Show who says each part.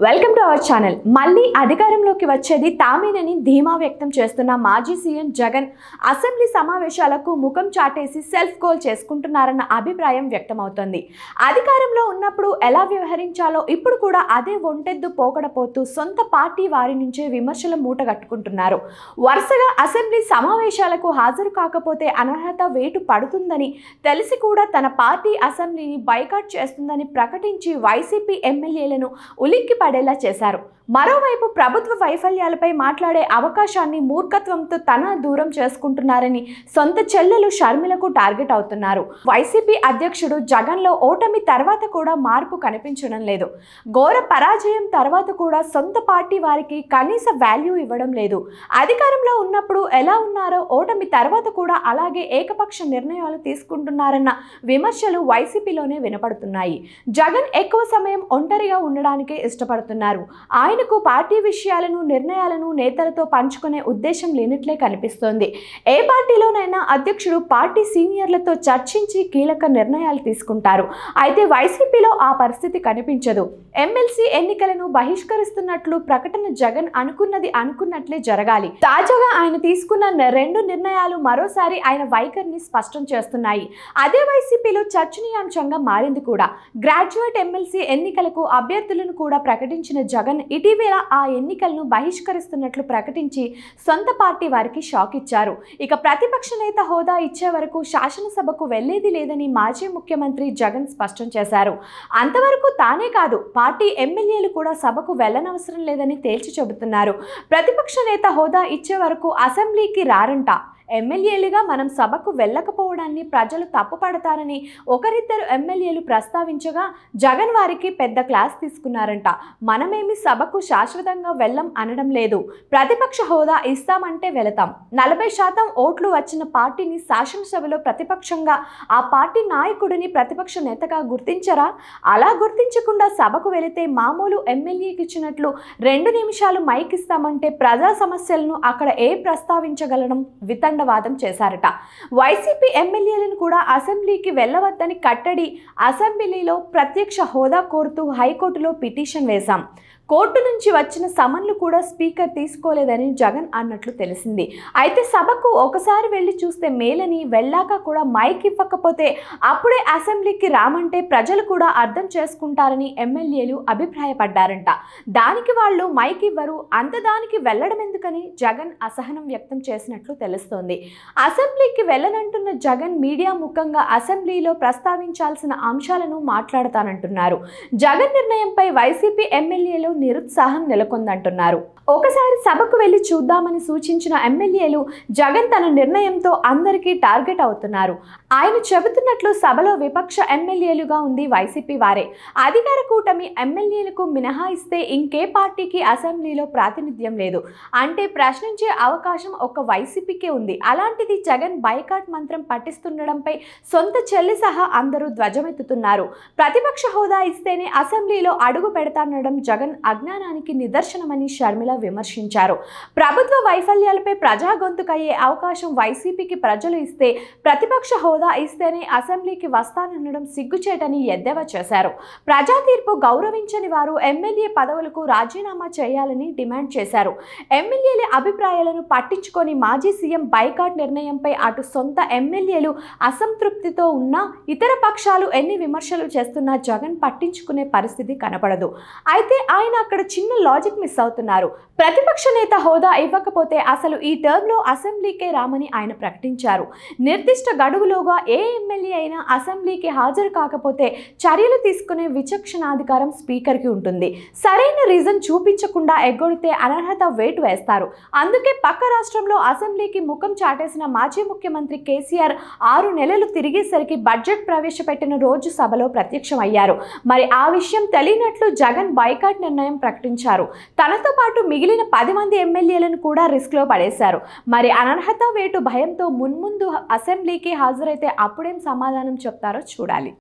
Speaker 1: Welcome to our channel. మళ్ళీ అధికారంలోకి వచ్చేది తామేనని ధీమా వ్యక్తం చేస్తున్న మాజీ సీఎం జగన్ అసెంబ్లీ సమావేశాలకు ముఖం చాటేసి సెల్ఫ్ గోల్ చేసుకుంటున్నారన్న అభిప్రాయం వ్యక్తమవుతోంది. అధికారంలో ఉన్నప్పుడు ఎలా వ్యవహరించాలో ఇప్పుడు కూడా అదే ఒంటెద్దు పోకడపోతూ సొంత పార్టీ వారి నుంచే విమర్శల మూట కట్టుకుంటున్నారు. వరుసగా అసెంబ్లీ సమావేశాలకు హాజరు కాకపోతే అనర్హత వేటు పడుతుందని తెలిసి కూడా తన పార్టీ అసెంబ్లీని బైకాట్ చేస్తుందని ప్రకటించి వైసీపీ ఎమ్మెల్యేలను ఉలిక్కి పడేలా చేశారు. మరోవైపు ప్రభుత్వ వైఫల్యాలపై మాట్లాడే అవకాశాన్ని మూర్ఖత్వంతో తన దూరం చేసుకుంటున్నారని సొంత చెల్లెలు షర్మిలకు టార్గెట్ అవుతున్నారు. వైసీపీ అధ్యక్షుడు జగన్లో ఓటమి తర్వాత కూడా మార్పు కనిపించడం లేదు. ఘోర పరాజయం తర్వాత కూడా సొంత పార్టీ వారికి కనీస వాల్యూ ఇవ్వడం లేదు. అధికారంలో ఉన్నప్పుడు ఎలా ఉన్నారో ఓటమి తర్వాత కూడా అలాగే ఏకపక్ష నిర్ణయాలు తీసుకుంటున్నారన్న విమర్శలు వైసీపీలోనే వినపడుతున్నాయి. జగన్ ఎక్కువ సమయం ఒంటరిగా ఉండడానికే ఇష్టపడుతున్నారు. ఆయనకు పార్టీ విషయాలను నిర్ణయాలను నేతలతో పంచుకునే ఉద్దేశం లేనట్లే కనిపిస్తోంది. ఏ పార్టీలోనైనా అధ్యక్షుడు పార్టీ సీనియర్లతో చర్చించి కీలక నిర్ణయాలు తీసుకుంటారు. అయితే వైసీపీలో ఆ పరిస్థితి కనిపించదు. ఎమ్మెల్సీ ఎన్నికలను బహిష్కరిస్తున్నట్లు ప్రకటన జగన్ అనుకున్నది అనుకున్నట్లే జరగాలి. తాజాగా ఆయన తీసుకున్న 2 నిర్ణయాలు మరోసారి ఆయన వైఖరిని స్పష్టం చేస్తున్నాయి. అదే వైసీపీలో చర్చనీయాంశంగా మారింది కూడా. గ్రాడ్యుయేట్ ఎమ్మెల్సీ ఎన్నికలకు అభ్యర్థులను కూడా ప్రకటించిన జగన్ ఇటీవల ఆ ఎన్నికలను బహిష్కరిస్తున్నట్లు ప్రకటించి సొంత పార్టీ వారికి షాక్ ఇచ్చారు. ఇక ప్రతిపక్ష నేత హోదా ఇచ్చే వరకు శాసనసభకు వెళ్లేది లేదని మాజీ ముఖ్యమంత్రి జగన్ స్పష్టం చేశారు. అంతవరకు తానే కాదు, పార్టీ ఎమ్మెల్యేలు కూడా సభకు వెళ్లనవసరం లేదని తేల్చి చెబుతున్నారు. ప్రతిపక్ష నేత హోదా ఇచ్చే వరకు అసెంబ్లీకి రారంట. ఎమ్మెల్యేలుగా మనం సభకు వెళ్ళకపోవడాన్ని ప్రజలు తప్పుపడతారని ఒకరిద్దరు ఎమ్మెల్యేలు ప్రస్తావించగా జగన్ వారికి పెద్ద క్లాస్ తీసుకున్నారంట. మనమేమి సభకు శాశ్వతంగా వెళ్ళం అనడం లేదు. ప్రతిపక్ష హోదా ఇస్తామంటే వెళతాం. 40% ఓట్లు వచ్చిన పార్టీని శాసనసభలో ప్రతిపక్షంగా ఆ పార్టీ నాయకుడిని ప్రతిపక్ష నేతగా గుర్తించరా? అలా గుర్తించకుండా సభకు వెళితే మామూలు ఎమ్మెల్యేకి ఇచ్చినట్లు 2 నిమిషాలు మైక్ ఇస్తామంటే ప్రజా సమస్యలను అక్కడ ప్రస్తావించగలడం వితండ వాదం చేశారట. వైసీపీ ఎమ్మెల్యేలను కూడా అసెంబ్లీకి వెళ్లవద్దని కట్టడి, అసెంబ్లీలో ప్రత్యక్ష హోదా కోరుతూ హైకోర్టులో పిటిషన్ వేశాం. కోర్టు నుంచి వచ్చిన సమన్లు కూడా స్పీకర్ తీసుకోలేదని జగన్ అన్నట్లు తెలిసింది. అయితే సభకు ఒకసారి వెళ్లి చూస్తే మేలని, వెళ్ళాక కూడా మైక్ ఇవ్వకపోతే అప్పుడే అసెంబ్లీకి రామంటే ప్రజలు కూడా అర్థం చేసుకుంటారని ఎమ్మెల్యేలు అభిప్రాయపడ్డారంట. దానికి వాళ్ళు మైక్ ఇవ్వరు, అంతదానికి వెళ్లడం ఎందుకని జగన్ అసహనం వ్యక్తం చేసినట్లు తెలుస్తోంది. అసెంబ్లీకి వెళ్ళనంటున్న జగన్ మీడియా ముఖంగా అసెంబ్లీలో ప్రస్తావించాల్సిన అంశాలను మాట్లాడతానంటున్నారు. జగన్ నిర్ణయంపై వైసీపీ ఎమ్మెల్యేలు నిరుత్సాహం నెలకొందంటున్నారు. ఒకసారి సభకు వెళ్లి చూద్దామని సూచించిన ఎమ్మెల్యేలు జగన్ తన నిర్ణయంతో అందరికీ టార్గెట్ అవుతున్నారు. ఆయన చెబుతున్నట్లు సభలో విపక్ష ఎమ్మెల్యేలుగా ఉంది వైసీపీ వారే. అధికార కూటమి ఎమ్మెల్యేలకు మినహాయిస్తే ఇంకే పార్టీకి అసెంబ్లీలో ప్రాతినిధ్యం లేదు. అంటే ప్రశ్నించే అవకాశం ఒక్క వైసీపీకే ఉంది. అలాంటిది జగన్ బైకాట్ మంత్రం పట్టిస్తుండడంపై సొంత చెల్లి సహా అందరూ ధ్వజమెత్తుతున్నారు. ప్రతిపక్ష హోదా ఇస్తేనే అసెంబ్లీలో అడుగు పెడతానడం జగన్ అజ్ఞానానికి నిదర్శనమని షర్మిల విమర్శించారు. ప్రభుత్వ వైఫల్యాలపై ప్రజా గొంతుకయ్యే అవకాశం వైసీపీకి ప్రజలు ఇస్తే ప్రతిపక్ష హోదా ఇస్తేనే అసెంబ్లీకి వస్తాననడం సిగ్గుచేటని ఎద్దేవా చేశారు. ప్రజా తీర్పు గౌరవించని వారు ఎమ్మెల్యే పదవులకు రాజీనామా చేయాలని డిమాండ్ చేశారు. ఎమ్మెల్యేల అభిప్రాయాలను పట్టించుకొని మాజీ సీఎం బైకాట్ నిర్ణయంపై అటు సొంత ఎమ్మెల్యేలు అసంతృప్తితో ఉన్నా ఇతర పక్షాలు ఎన్ని విమర్శలు చేస్తున్నా జగన్ పట్టించుకునే పరిస్థితి కనపడదు. అయితే ఆయన అక్కడ చిన్న లాజిక్ మిస్ అవుతున్నారు. ప్రతిపక్ష నేత హోదా ఇవ్వకపోతే అసలు ఈ టర్మ్లో అసెంబ్లీకే రామని ఆయన ప్రకటించారు. నిర్దిష్ట గడువులోగా ఏ ఎమ్మెల్యే అయినా అసెంబ్లీకి హాజరు కాకపోతే చర్యలు తీసుకునే విచక్షణాధికారం స్పీకర్కి ఉంటుంది. సరైన రీజన్ చూపించకుండా ఎగ్గొడితే అనర్హత వేటు వేస్తారు. అందుకే పక్క రాష్ట్రంలో అసెంబ్లీకి ముఖం చాటేసిన మాజీ ముఖ్యమంత్రి కేసీఆర్ 6 నెలలు తిరిగేసరికి బడ్జెట్ ప్రవేశపెట్టిన రోజు సభలో ప్రత్యక్షమయ్యారు. మరి ఆ విషయం తెలియనట్లు జగన్ బైకాట్ నిర్ణయం ప్రకటించారు. తనతో పాటు మిగిలిన 10 మంది ఎమ్మెల్యేలను కూడా రిస్క్లో పడేశారు. మరి అనర్హత వేటు భయంతో మున్ముందు అసెంబ్లీకి హాజరైతే అప్పుడేం సమాధానం చెప్తారో చూడాలి.